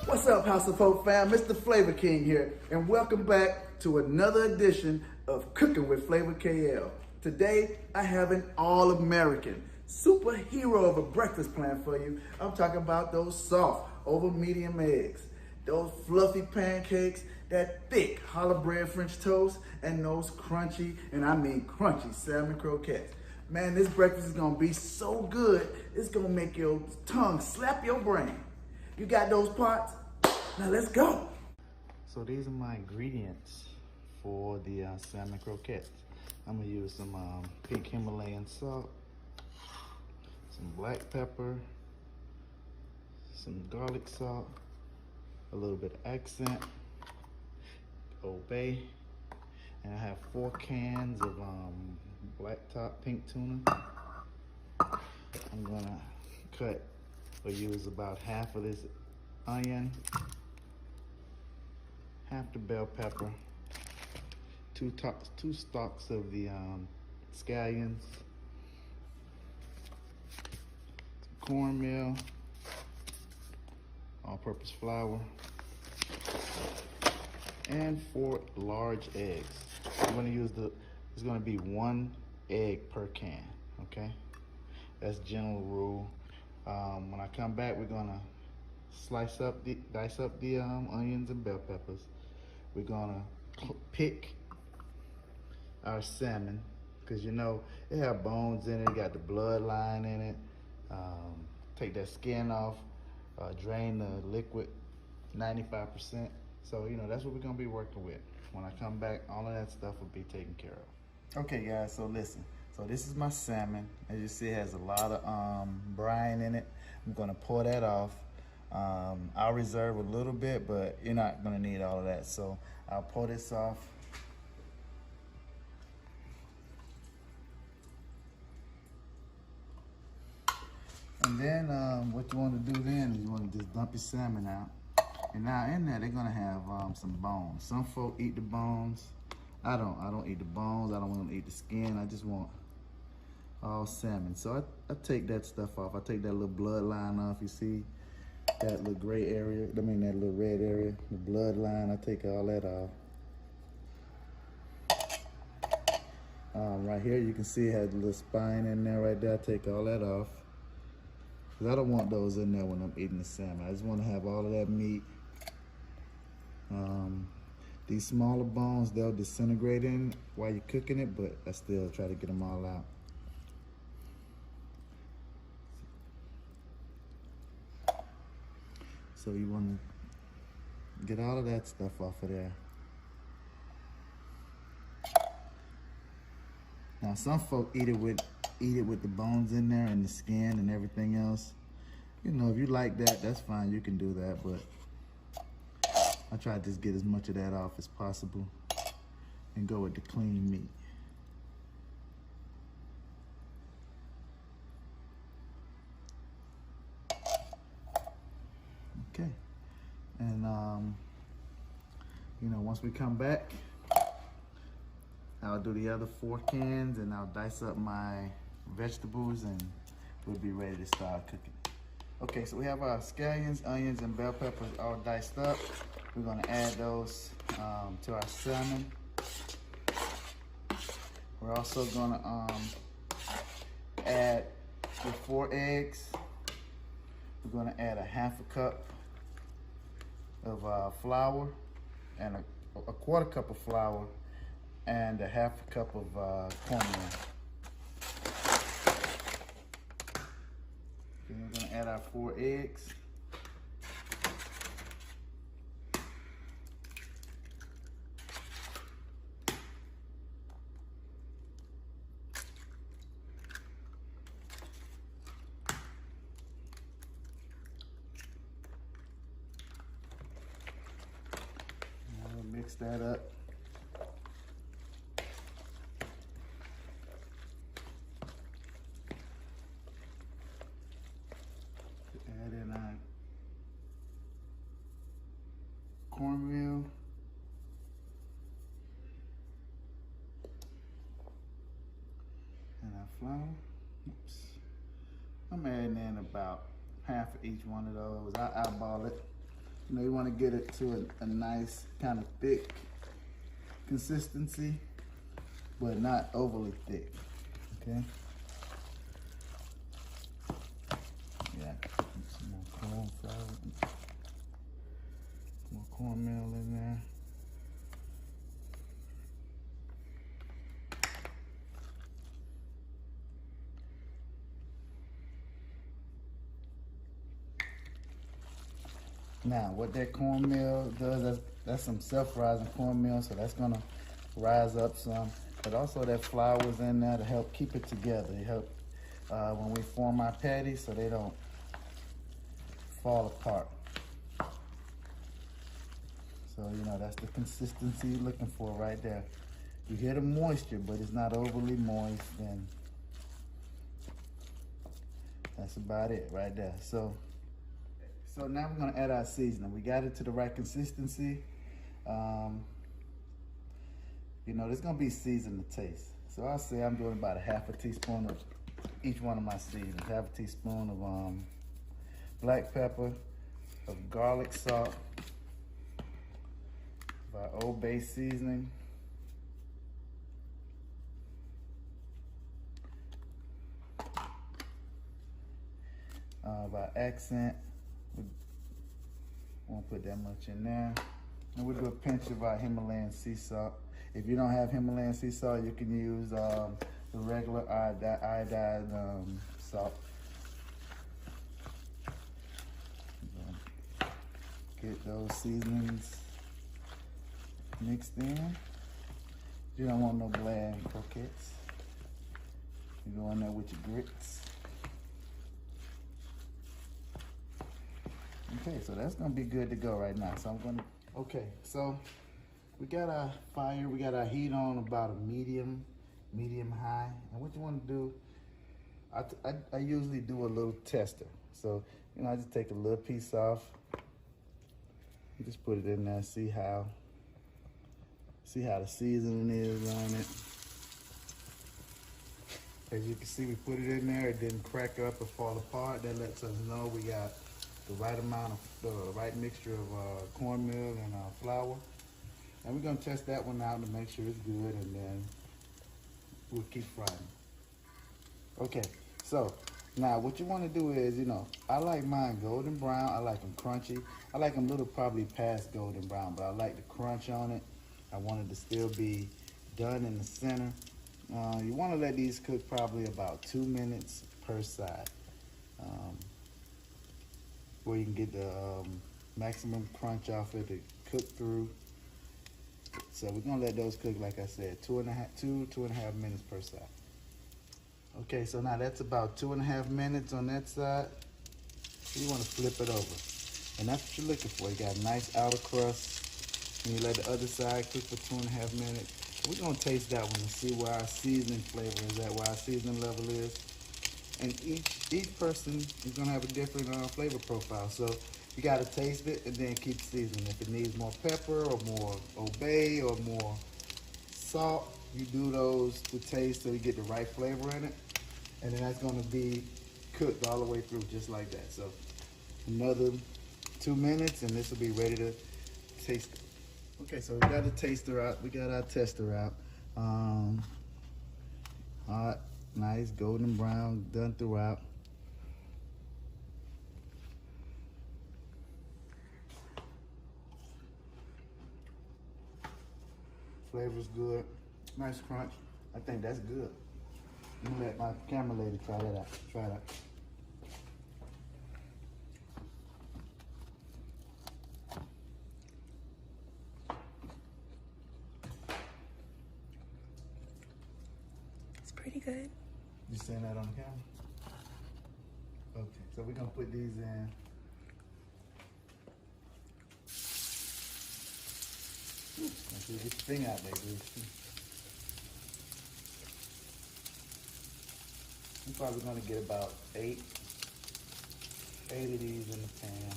What's up, House of Hope fam? Mr. Flavor King here, and welcome back to another edition of Cooking with Flavor KL. Today, I have an all-American superhero of a breakfast plan for you. I'm talking about those soft, over medium eggs, those fluffy pancakes, that thick challah bread French toast, and those crunchy, and I mean crunchy, salmon croquettes. Man, this breakfast is gonna be so good, it's gonna make your tongue slap your brain. You got those pots? Now let's go. So these are my ingredients for the salmon croquettes. I'm gonna use some pink Himalayan salt, some black pepper, some garlic salt, a little bit of accent, Old Bay, and I have 4 cans of black top pink tuna. I'm gonna cut or use about half of this onion, half the bell pepper, two stalks of the scallions, some cornmeal, all-purpose flour, and 4 large eggs. I'm going to use it's going to be 1 egg per can, okay? That's general rule. When I come back, we're going to dice up the onions and bell peppers. We're gonna pick our salmon, because you know it have bones in it, got the bloodline in it. Take that skin off, drain the liquid 95%. So you know that's what we're gonna be working with. When I come back, all of that stuff will be taken care of. Okay guys, so listen. So this is my salmon. As you see, it has a lot of brine in it. I'm gonna pour that off. I'll reserve a little bit, but you're not gonna need all of that. So I'll pour this off. And then what you want to do then is you want to just dump your salmon out. And now in there, they're gonna have some bones. Some folk eat the bones. I don't eat the bones. I don't want to eat the skin. I just want all salmon. So I take that stuff off. I take that little bloodline off. You see that little gray area, that little red area, the bloodline, I take all that off. Right here, you can see it has a little spine in there right there. I take all that off, because I don't want those in there when I'm eating the salmon. I just want to have all of that meat. These smaller bones, they'll disintegrate in while you're cooking it, but I still try to get them all out. So you want to get all of that stuff off of there. Now some folk eat it with the bones in there and the skin and everything else. You know, if you like that, that's fine. You can do that, but I try to just get as much of that off as possible and go with the clean meat. Okay, and you know, once we come back, I'll do the other 4 cans and I'll dice up my vegetables and we'll be ready to start cooking. Okay, so we have our scallions, onions, and bell peppers all diced up. We're gonna add those to our salmon. We're also gonna add the 4 eggs. We're gonna add a half a cup of flour and a quarter cup of flour and a half a cup of cornmeal. Then we're gonna add our 4 eggs. Mix that up. Add in our each one of those. I eyeball it. You know, you want to get it to a nice kind of thick consistency, but not overly thick. Okay. Yeah. Some more corn flour. More cornmeal in there. Now, what that cornmeal does, that's some self-rising cornmeal, so that's gonna rise up some. But also that flour is in there to help keep it together. It helps when we form our patties so they don't fall apart. So, you know, that's the consistency you're looking for right there. You hear the moisture, but it's not overly moist, and that's about it right there. So now we're gonna add our seasoning. We got it to the right consistency. You know, there's gonna be seasoned to taste. So I'll say I'm doing about a half a teaspoon of each one of my seasonings. Half a teaspoon of black pepper, of garlic salt, of our Old Bay seasoning, of our accent. We won't put that much in there. And we'll do a pinch of our Himalayan sea salt. If you don't have Himalayan sea salt, you can use the regular iodized salt. Get those seasonings mixed in. You don't want no bland croquettes. You go in there with your grits. Okay, so that's gonna be good to go right now. So I'm gonna, okay, so we got our fire, we got our heat on about a medium high. And what you wanna do, I usually do a little tester. So, you know, I just take a little piece off, and just put it in there, see how the seasoning is on it. As you can see, we put it in there, it didn't crack up or fall apart. That lets us know we got the right amount of, the right mixture of cornmeal and flour. And we're gonna test that one out to make sure it's good, and then we'll keep frying. Okay, so now what you wanna do is, you know, I like mine golden brown, I like them crunchy. I like them a little probably past golden brown, but I like the crunch on it. I want it to still be done in the center. You wanna let these cook probably about 2 minutes per side. Where you can get the maximum crunch off it to cook through. So we're gonna let those cook, like I said, 2.5 minutes per side. Okay, so now that's about 2.5 minutes on that side. You wanna flip it over. And that's what you're looking for. You got a nice outer crust. And you let the other side cook for 2.5 minutes. We're gonna taste that one and see where our seasoning flavor is at, where our seasoning level is. And each person is gonna have a different flavor profile. So you gotta taste it and then keep seasoning. If it needs more pepper or more Old Bay or more salt, you do those to taste so you get the right flavor in it. And then that's gonna be cooked all the way through just like that. So another 2 minutes and this will be ready to taste it. Okay, so we got the taster out, we got our tester out. Hot, nice, golden brown, done throughout. Flavor's good, nice crunch. I think that's good. Let me let my camera lady try that out. Try it out. Pretty good. You saying that on the camera? Okay, so we're gonna put these in. Get your thing out there, dude. We're probably gonna get about eight of these in the pan.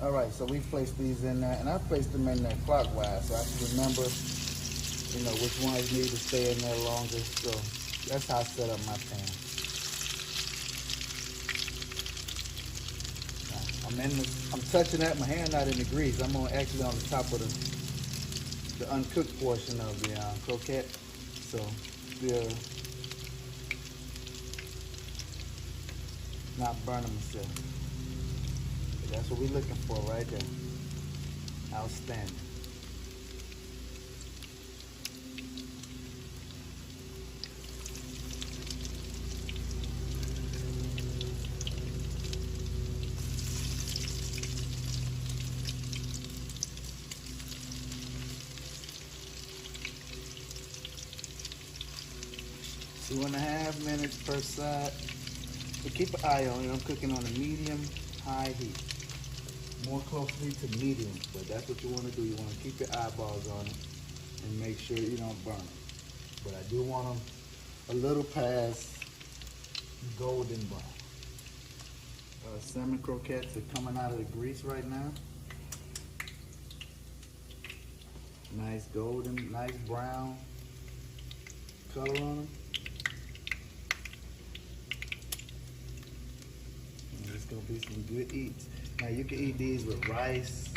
All right, so we placed these in there, and I placed them in there clockwise, so I can remember, you know, which ones need to stay in there longer. So that's how I set up my pan. I'm touching that. My hand not in the grease. I'm actually on the top of the uncooked portion of the croquette. So still not burning myself. But that's what we're looking for right there. Outstanding. Two and a half minutes per side. So keep an eye on it. I'm cooking on a medium-high heat. More closely to medium, but that's what you want to do. You want to keep your eyeballs on it and make sure you don't burn it. But I do want them a little past golden brown. Salmon croquettes are coming out of the grease right now. Nice golden, nice brown color on them. It's gonna be some good eats. Now you can eat these with rice.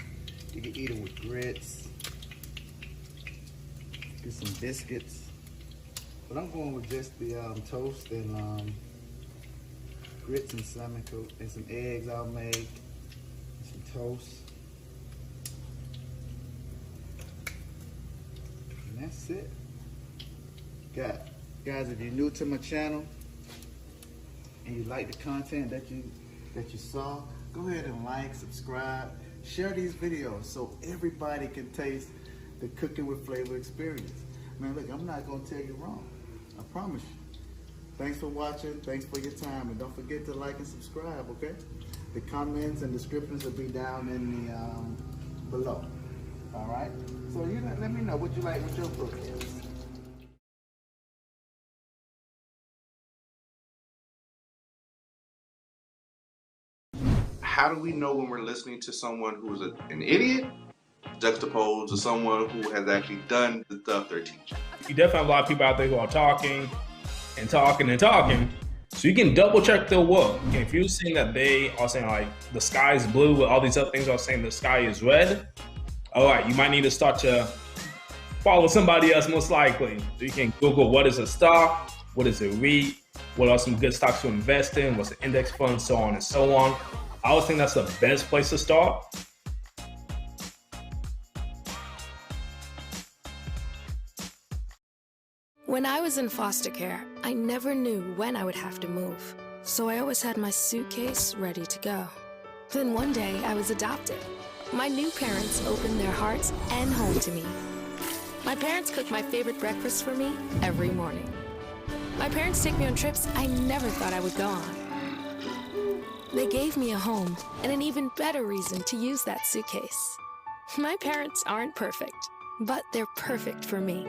You can eat them with grits. Get some biscuits. But I'm going with just the toast and grits and salmon coat and some eggs I'll make. And some toast. And that's it. Guys, if you're new to my channel and you like the content that you saw, go ahead and like, subscribe, share these videos so everybody can taste the cooking with flavor experience. Man, look, I'm not gonna tell you wrong. I promise you. Thanks for watching, thanks for your time, and don't forget to like and subscribe, okay? The comments and descriptions will be down in the below. All right? So let me know what you like with your croquettes. How do we know when we're listening to someone who's an idiot juxtaposed to someone who has actually done the stuff they're teaching? You definitely have a lot of people out there who are talking and talking and talking. So you can double check their work. If you're seeing that they are saying like the sky is blue, all these other things are saying the sky is red, all right, you might need to start to follow somebody else most likely. So you can Google what is a stock, what is a REIT, what are some good stocks to invest in, what's the index fund, so on and so on. I always think that's the best place to start. When I was in foster care, I never knew when I would have to move. So I always had my suitcase ready to go. Then one day I was adopted. My new parents opened their hearts and home to me. My parents cook my favorite breakfast for me every morning. My parents take me on trips I never thought I would go on. They gave me a home and an even better reason to use that suitcase. My parents aren't perfect, but they're perfect for me.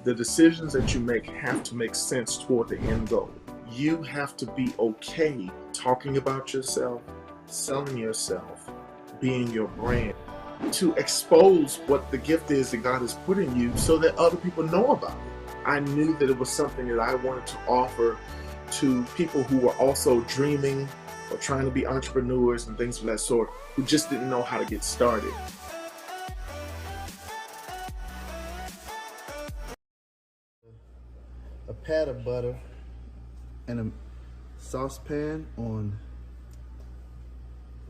The decisions that you make have to make sense toward the end goal. You have to be okay talking about yourself, selling yourself, being your brand, to expose what the gift is that God has put in you so that other people know about it. I knew that it was something that I wanted to offer to people who were also dreaming or trying to be entrepreneurs and things of that sort, who just didn't know how to get started. A pat of butter and a saucepan on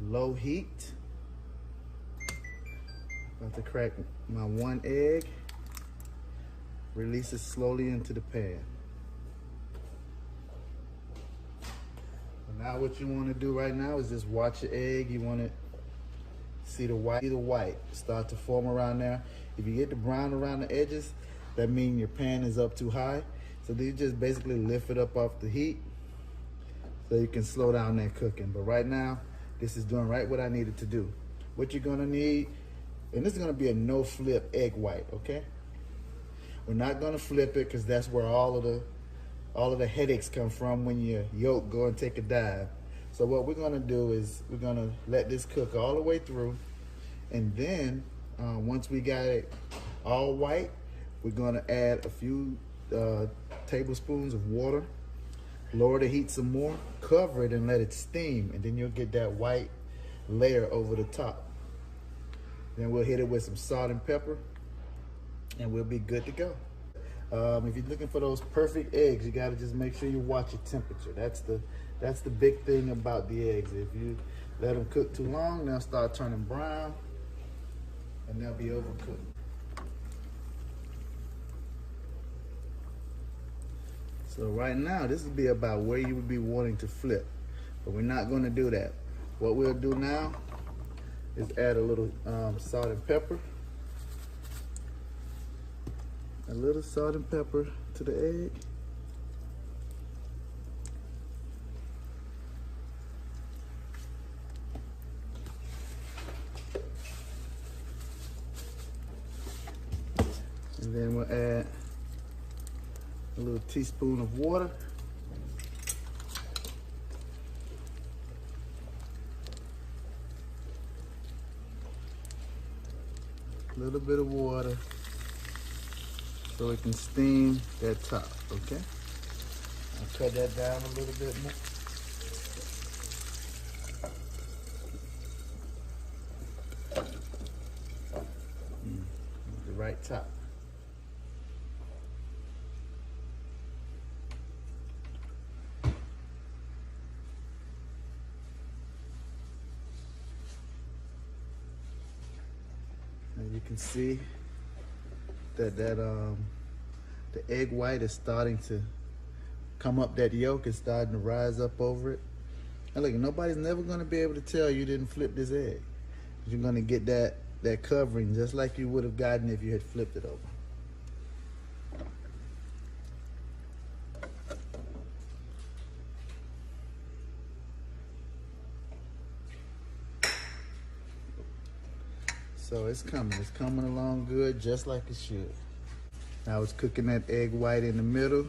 low heat. About to crack my one egg. Release it slowly into the pan. Now what you want to do right now is just watch your egg. You want to see the white start to form around there. If you get the brown around the edges, that means your pan is up too high. So you just basically lift it up off the heat so you can slow down that cooking. But right now, this is doing right what I needed to do. What you're gonna need, and this is gonna be a no flip egg white, okay? We're not gonna flip it because that's where all of the headaches come from when your yolk go and take a dive. So what we're gonna do is we're gonna let this cook all the way through, and then once we got it all white, we're gonna add a few tablespoons of water, lower the heat some more, cover it and let it steam, and then you'll get that white layer over the top. Then we'll hit it with some salt and pepper, and we'll be good to go. If you're looking for those perfect eggs, you gotta just make sure you watch your temperature. That's the big thing about the eggs. If you let them cook too long, they'll start turning brown, and they'll be overcooked. So right now, this will be about where you would be wanting to flip, but we're not gonna do that. What we'll do now is add a little salt and pepper. A little salt and pepper to the egg. And then we'll add a little teaspoon of water. A little bit of water so it can steam that top, okay? I'll cut that down a little bit more. The right top. And you can see that the egg white is starting to come up, that yolk is starting to rise up over it. And look, nobody's never gonna be able to tell you didn't flip this egg. You're gonna get that covering just like you would have gotten if you had flipped it over. So it's coming along good, just like it should. Now it's cooking that egg white in the middle,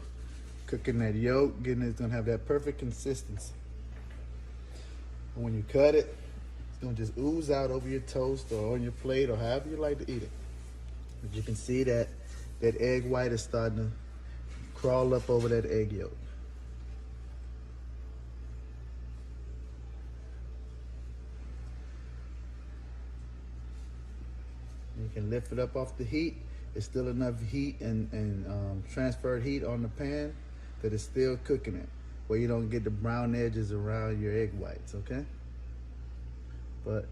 cooking that yolk, it's gonna have that perfect consistency. And when you cut it, it's gonna just ooze out over your toast or on your plate or however you like to eat it. But you can see that egg white is starting to crawl up over that egg yolk. You can lift it up off the heat. It's still enough heat and transferred heat on the pan that it's still cooking it, where you don't get the brown edges around your egg whites, okay? But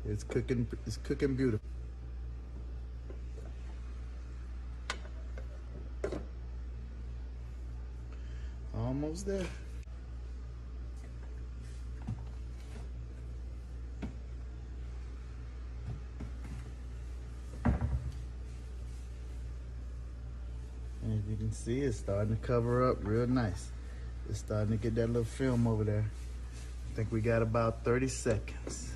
it's cooking beautiful. Almost there. And as you can see, it's starting to cover up real nice. It's starting to get that little film over there. I think we got about 30 seconds.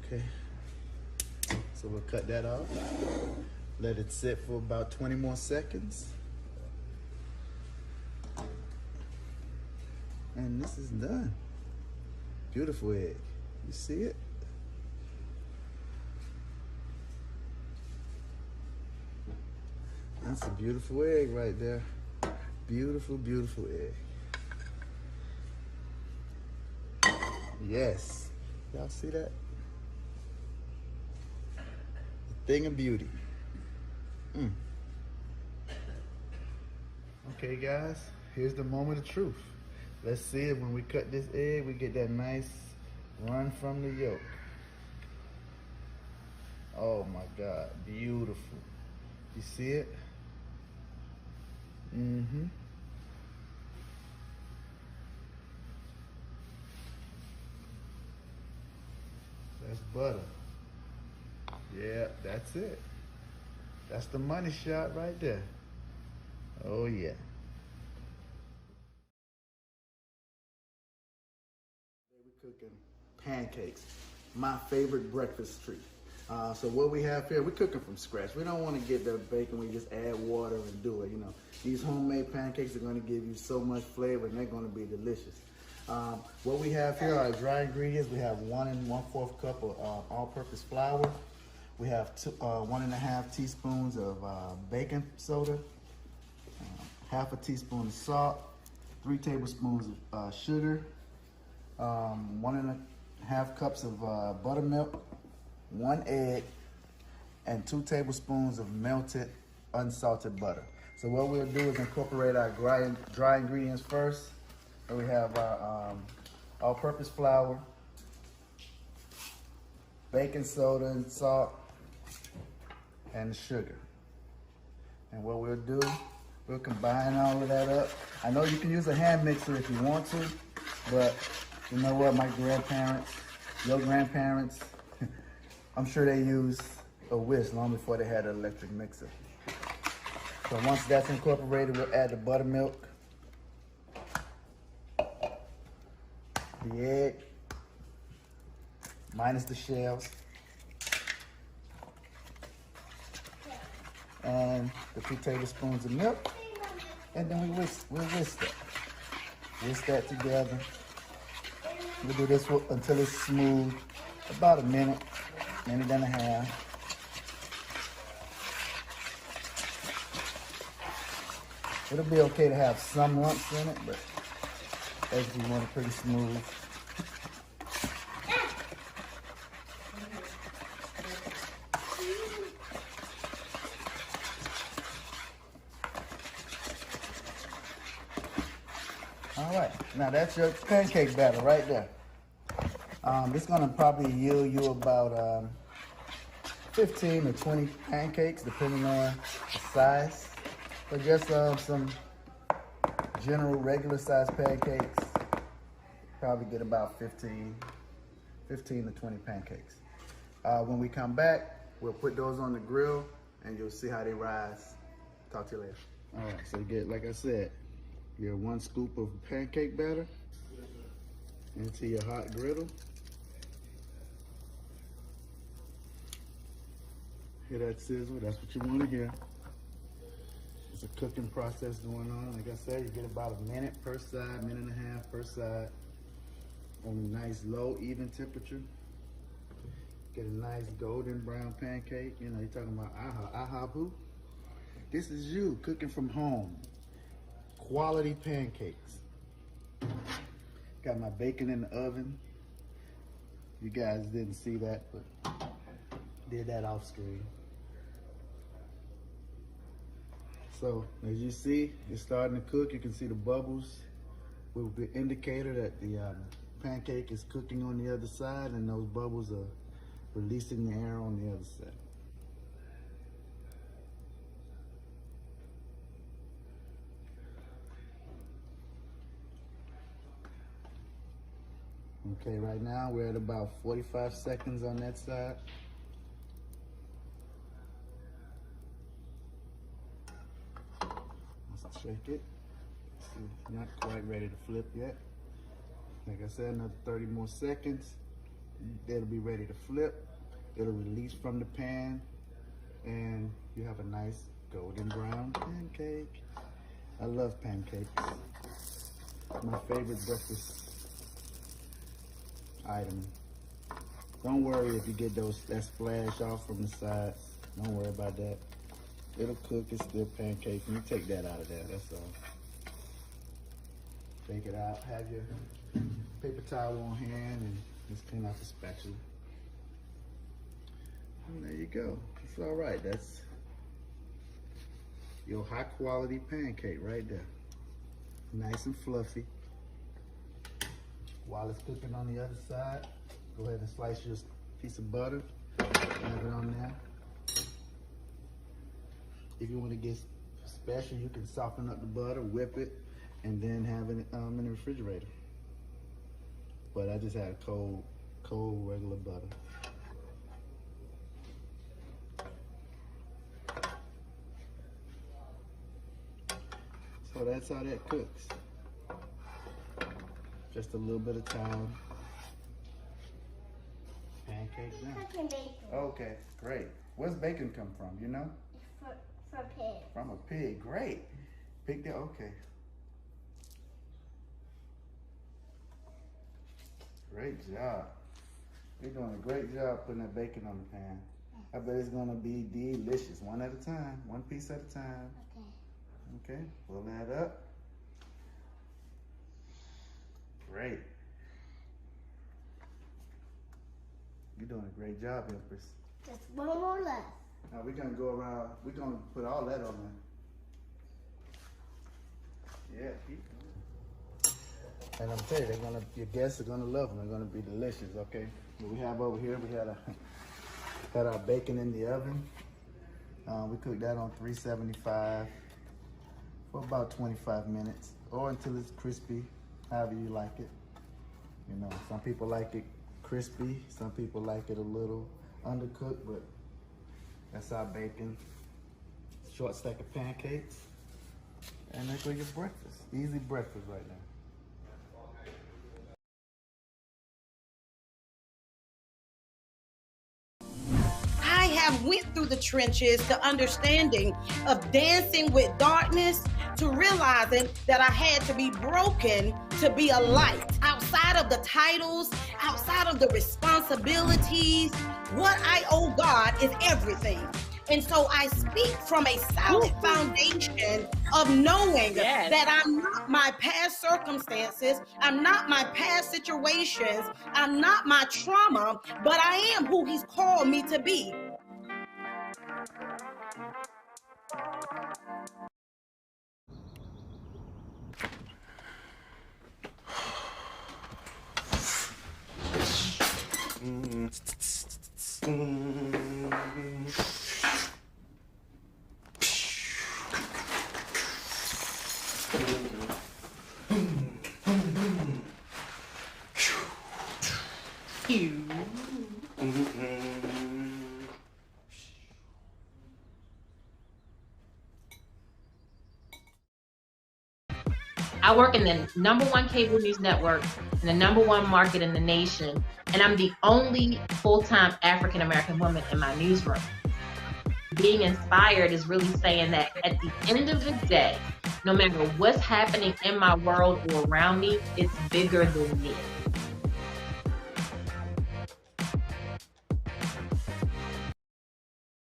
Okay, so we'll cut that off. Let it sit for about 20 more seconds. And this is done. Beautiful egg. You see it? That's a beautiful egg right there. Beautiful, beautiful egg. Yes. Y'all see that? A thing of beauty. Okay, guys, here's the moment of truth. Let's see if when we cut this egg, we get that nice run from the yolk. Oh my God, beautiful. You see it? That's butter. Yeah, that's it. That's the money shot right there. Oh yeah. Today we're cooking pancakes, my favorite breakfast treat. So what we have here, we're cooking from scratch. We don't want to get the bacon, we just add water and do it, you know. These homemade pancakes are going to give you so much flavor and they're going to be delicious. What we have here are dry ingredients. We have 1 1/4 cup of all-purpose flour. We have 1 1/2 teaspoons of baking soda, 1/2 teaspoon of salt, 3 tablespoons of sugar, 1 1/2 cups of buttermilk, 1 egg, and 2 tablespoons of melted unsalted butter. So what we'll do is incorporate our dry ingredients first. And we have our all-purpose flour, baking soda and salt, and sugar. And what we'll do, we'll combine all of that up. I know you can use a hand mixer if you want to, but you know what, my grandparents, your grandparents, I'm sure they used a whisk long before they had an electric mixer. So once that's incorporated, we'll add the buttermilk, the egg, minus the shells, and the 2 tablespoons of milk, and then we'll whisk that. Whisk that together. We'll do this until it's smooth, about a minute and a half. It'll be okay to have some lumps in it, but as we want it pretty smooth. All right, now that's your pancake batter right there. It's gonna probably yield you about 15 or 20 pancakes, depending on the size. But just some general regular size pancakes, probably get about 15 to 20 pancakes. When we come back, we'll put those on the grill and you'll see how they rise. Talk to you later. All right, so you get, like I said, your 1 scoop of pancake batter into your hot griddle. Hear that sizzle? That's what you want to hear. It's a cooking process going on. Like I said, you get about a minute per side, 1.5 minutes per side on a nice low, even temperature. Get a nice golden brown pancake. You know, you're talking about aha boo. This is you cooking from home. Quality pancakes. Got my bacon in the oven. You guys didn't see that, but did that off screen. So as you see, it's starting to cook. You can see the bubbles with the indicator that the pancake is cooking on the other side, and those bubbles are releasing the air on the other side. Okay, right now we're at about 45 seconds on that side. Let's shake it. See, not quite ready to flip yet. Like I said, another 30 more seconds. It'll be ready to flip. It'll release from the pan, and you have a nice golden brown pancake. I love pancakes. My favorite breakfast item. Don't worry if you get that splash off from the sides. Don't worry about that. It'll cook. It's still pancake. You take that out of there. That's all. Take it out. Have your paper towel on hand and just clean out the spatula. And there you go. It's all right. That's your high quality pancake right there. Nice and fluffy. While it's cooking on the other side, go ahead and slice your piece of butter. Have it on there. If you want to get special, you can soften up the butter, whip it, and then have it in the refrigerator. But I just had cold regular butter. So that's how that cooks. Just a little bit of time. Pancake cake down. Cooking bacon. Okay, great. Where's bacon come from, you know? For pig. From a pig, great. Pig there, okay. Great job. You're doing a great job putting that bacon on the pan. I bet it's gonna be delicious. One at a time, one piece at a time. Okay. Okay, pull that up. Great. You're doing a great job, Empress. Just one more left. Now we're gonna go around, we're gonna put all that on there. Yeah, keep going. And I'm telling you, your guests are gonna love them. They're gonna be delicious, okay? What we have over here, we had our bacon in the oven. We cooked that on 375 for about 25 minutes or until it's crispy, however you like it. You know, some people like it crispy, some people like it a little undercooked, but that's our bacon. Short stack of pancakes. And there go your breakfast. Easy breakfast right now. I have went through the trenches to understanding of dancing with darkness to realizing that I had to be broken to be a light. Outside of the titles, outside of the responsibilities, what I owe God is everything. And so I speak from a solid foundation of knowing that I'm not my past circumstances, I'm not my past situations, I'm not my trauma, but I am who He's called me to be. I work in the #1 cable news network in the #1 market in the nation, and I'm the only full-time African-American woman in my newsroom. Being inspired is really saying that at the end of the day, no matter what's happening in my world or around me, it's bigger than me.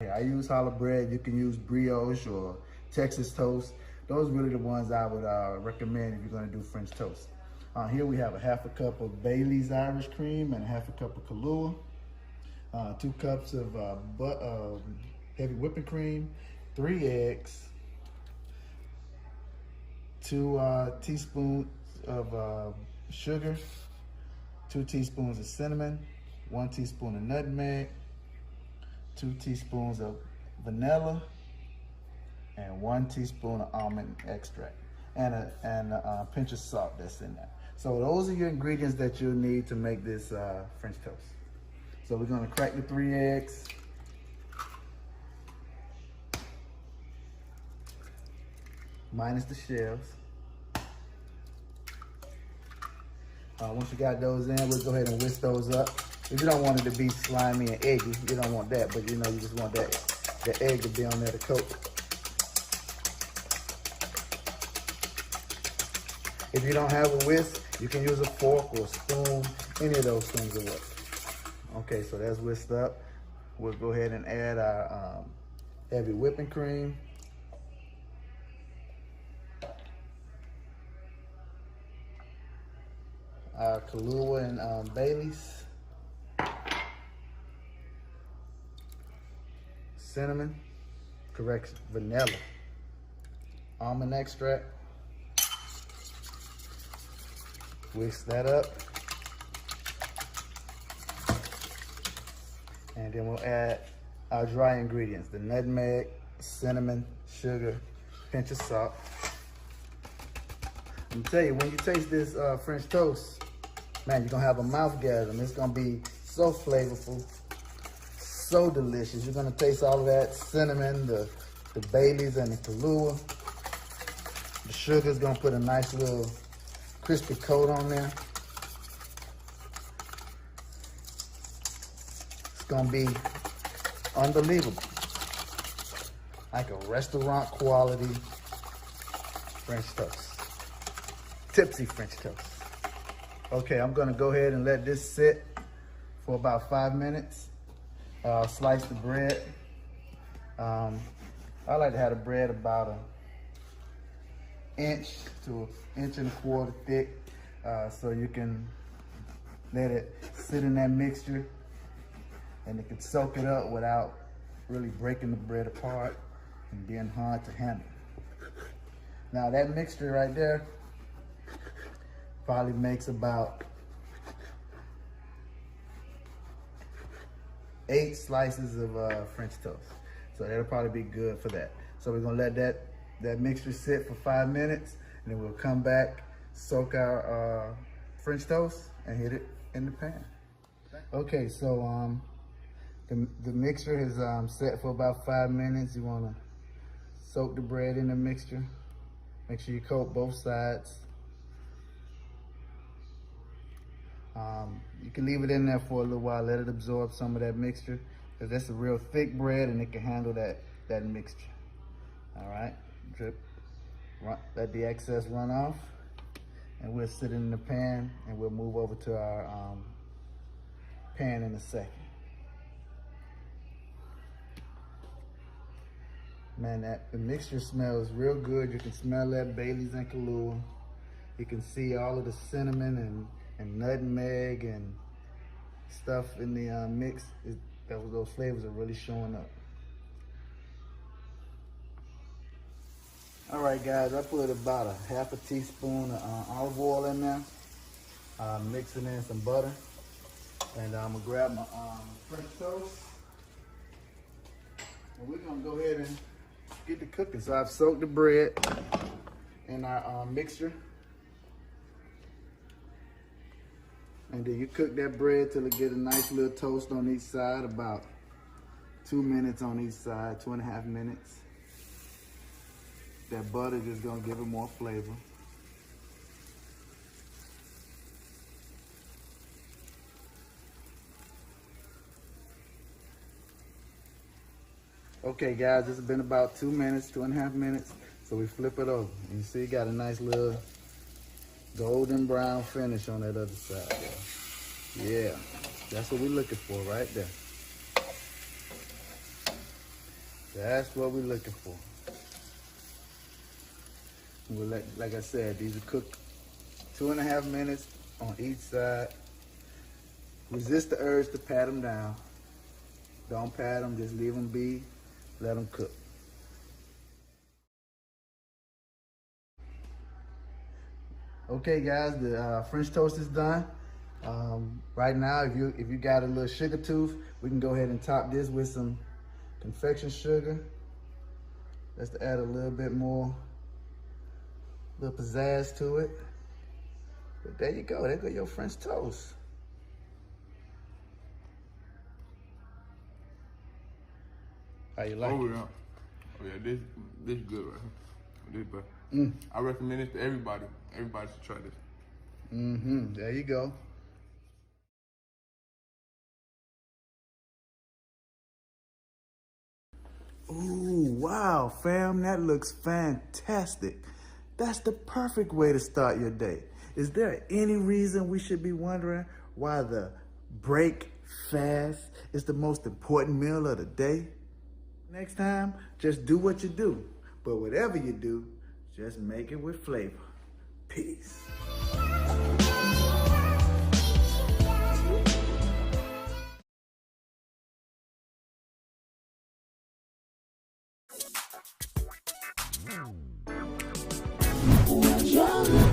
I use challah bread. You can use brioche or Texas toast. Those are really the ones I would recommend if you're going to do French toast. Here we have a half a cup of Bailey's Irish cream and a half a cup of Kahlua, 2 cups of heavy whipping cream, 3 eggs, 2 teaspoons of sugar, 2 teaspoons of cinnamon, 1 teaspoon of nutmeg, 2 teaspoons of vanilla, and 1 teaspoon of almond extract, and a pinch of salt that's in there. So those are your ingredients that you'll need to make this French toast. So we're gonna crack the 3 eggs. Minus the shells. Once you got those in, we'll go ahead and whisk those up. If you don't want it to be slimy and eggy, you don't want that, but you know, you just want the egg to be on there to coat. If you don't have a whisk, you can use a fork or a spoon. Any of those things will work. Okay, so that's whisked up. We'll go ahead and add our heavy whipping cream. Our Kahlua and Bailey's. Cinnamon, correction, vanilla. Almond extract. Whisk that up. And then we'll add our dry ingredients, the nutmeg, cinnamon, sugar, pinch of salt. I'm gonna tell you, when you taste this French toast, man, you're gonna have a mouthgasm. It's gonna be so flavorful, so delicious. You're gonna taste all of that cinnamon, the Baileys and the Kahlua. The sugar's gonna put a nice little crispy coat on there. gonna be unbelievable. Like a restaurant quality French toast. Tipsy French toast. Okay, I'm gonna go ahead and let this sit for about 5 minutes. I'll slice the bread. I like to have the bread about an inch to an inch and a quarter thick, so you can let it sit in that mixture and it can soak it up without really breaking the bread apart and being hard to handle. Now that mixture right there probably makes about 8 slices of French toast. So that'll probably be good for that. So we're gonna let that mixture sit for 5 minutes, and then we'll come back, soak our French toast, and hit it in the pan. Okay, so the mixture is set for about 5 minutes. You wanna soak the bread in the mixture. Make sure you coat both sides. You can leave it in there for a little while, let it absorb some of that mixture, because that's a real thick bread and it can handle that mixture. All right, let the excess run off, and we'll sit it in the pan, and we'll move over to our pan in a second. Man, the mixture smells real good. You can smell that Bailey's and Kahlua. You can see all of the cinnamon and nutmeg and stuff in the mix. Those flavors are really showing up. All right, guys, I put about a half a teaspoon of olive oil in there, mixing in some butter, and I'm gonna grab my French toast, and we're gonna go ahead and get to cooking. So I've soaked the bread in our mixture. And then you cook that bread till it get a nice little toast on each side, about 2 minutes on each side, 2.5 minutes. That butter just gonna give it more flavor. Okay guys, this has been about 2 minutes, 2.5 minutes. So we flip it over. You see it got a nice little golden brown finish on that other side there. Yeah, that's what we're looking for right there. That's what we're looking for. We'll like I said, these will cook 2.5 minutes on each side. Resist the urge to pat them down. Don't pat them, just leave them be, let them cook. Okay guys, the French toast is done. Right now, if you got a little sugar tooth, we can go ahead and top this with some confection sugar. Just to add a little bit more, little pizzazz to it. But there you go, there go your French toast. How you like it? Yeah. Oh yeah, this is good right here. This better. I recommend this to everybody. Everybody should try this. There you go. Ooh, wow, fam, that looks fantastic. That's the perfect way to start your day. Is there any reason we should be wondering why the break fast is the most important meal of the day? Next time, just do what you do. But whatever you do, just make it with flavor. Peace. Well,